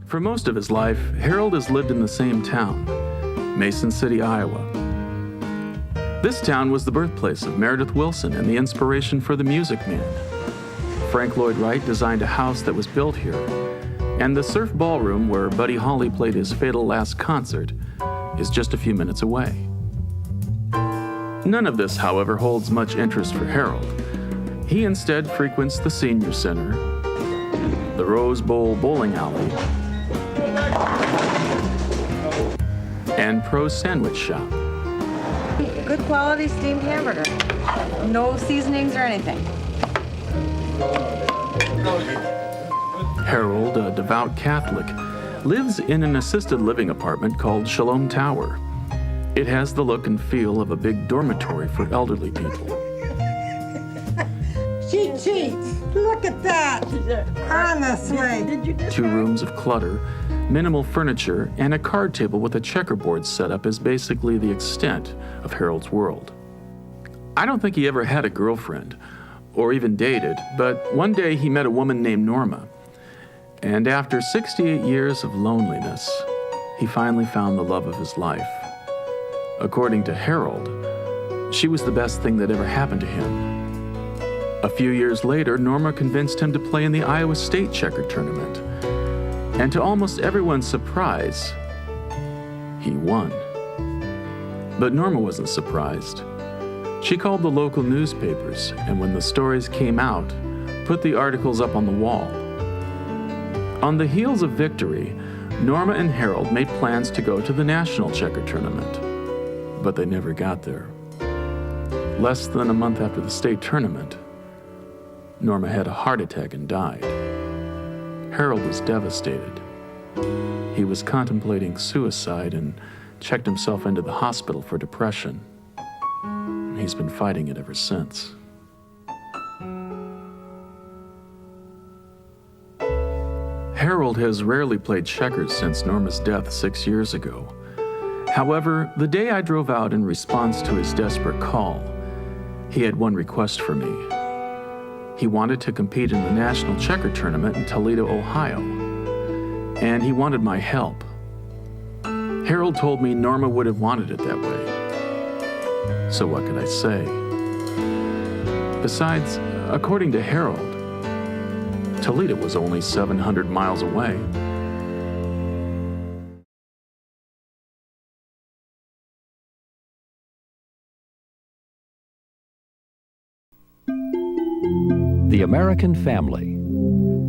For most of his life, Harold has lived in the same town, Mason City, Iowa. This town was the birthplace of Meredith Willson and the inspiration for the Music Man. Frank Lloyd Wright designed a house that was built here, and the Surf Ballroom, where Buddy Holly played his fatal last concert, is just a few minutes away. None of this, however, holds much interest for Harold. He instead frequents the Senior Center, the Rose Bowl Bowling Alley, and Pro's Sandwich Shop. Good quality steamed hamburger. No seasonings or anything. Harold, a devout Catholic, lives in an assisted living apartment called Shalom Tower. It has the look and feel of a big dormitory for elderly people. She cheats. Look at that. Honestly. 2 rooms of clutter, minimal furniture, and a card table with a checkerboard set up is basically the extent of Harold's world. I don't think he ever had a girlfriend, or even dated, but one day he met a woman named Norma. And after 68 years of loneliness, he finally found the love of his life. According to Harold, she was the best thing that ever happened to him. A few years later, Norma convinced him to play in the Iowa State Checker Tournament. And to almost everyone's surprise, he won. But Norma wasn't surprised. She called the local newspapers, and when the stories came out, put the articles up on the wall. On the heels of victory, Norma and Harold made plans to go to the National Checker Tournament, but they never got there. Less than a month after the state tournament, Norma had a heart attack and died. Harold was devastated. He was contemplating suicide and checked himself into the hospital for depression. He's been fighting it ever since. Harold has rarely played checkers since Norma's death 6 years ago. However, the day I drove out in response to his desperate call, he had one request for me. He wanted to compete in the National Checker Tournament in Toledo, Ohio, and he wanted my help. Harold told me Norma would have wanted it that way. So what could I say? Besides, according to Harold, Toledo was only 700 miles away. The American family,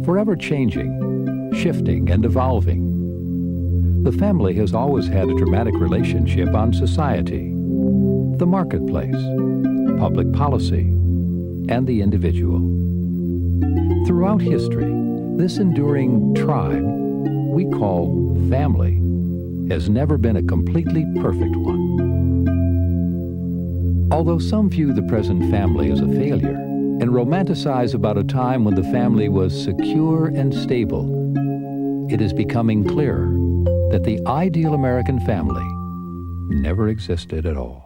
forever changing, shifting, and evolving. The family has always had a dramatic relationship on society, the marketplace, public policy, and the individual. Throughout history, this enduring tribe we call family has never been a completely perfect one. Although some view the present family as a failure and romanticize about a time when the family was secure and stable, it is becoming clearer that the ideal American family never existed at all.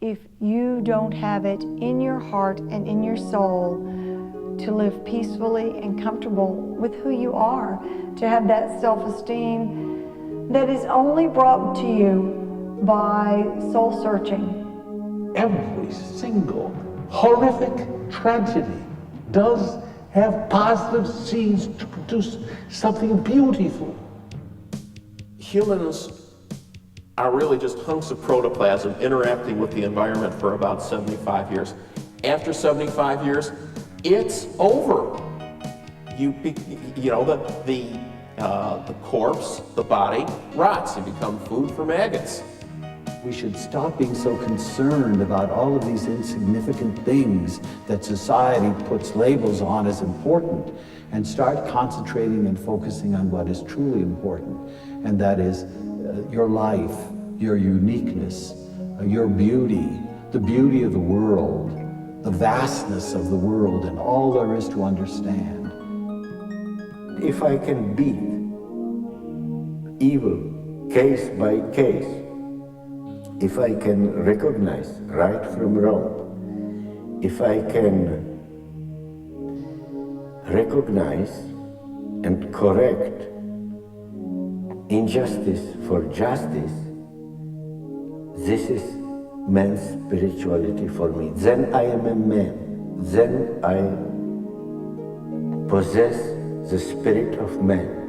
If you don't have it in your heart and in your soul to live peacefully and comfortable with who you are, to have that self-esteem that is only brought to you by soul searching. Every single horrific tragedy does have positive seeds to produce something beautiful. Humans are really just hunks of protoplasm interacting with the environment for about 75 years. After 75 years, it's over. The corpse, the body, rots. You become food for maggots. We should stop being so concerned about all of these insignificant things that society puts labels on as important and start concentrating and focusing on what is truly important. And that is your life, your uniqueness, your beauty, the beauty of the world, the vastness of the world and all there is to understand. If I can beat evil case by case, if I can recognize right from wrong, if I can recognize and correct injustice for justice, this is man's spirituality for me. Then I am a man. Then I possess the spirit of man.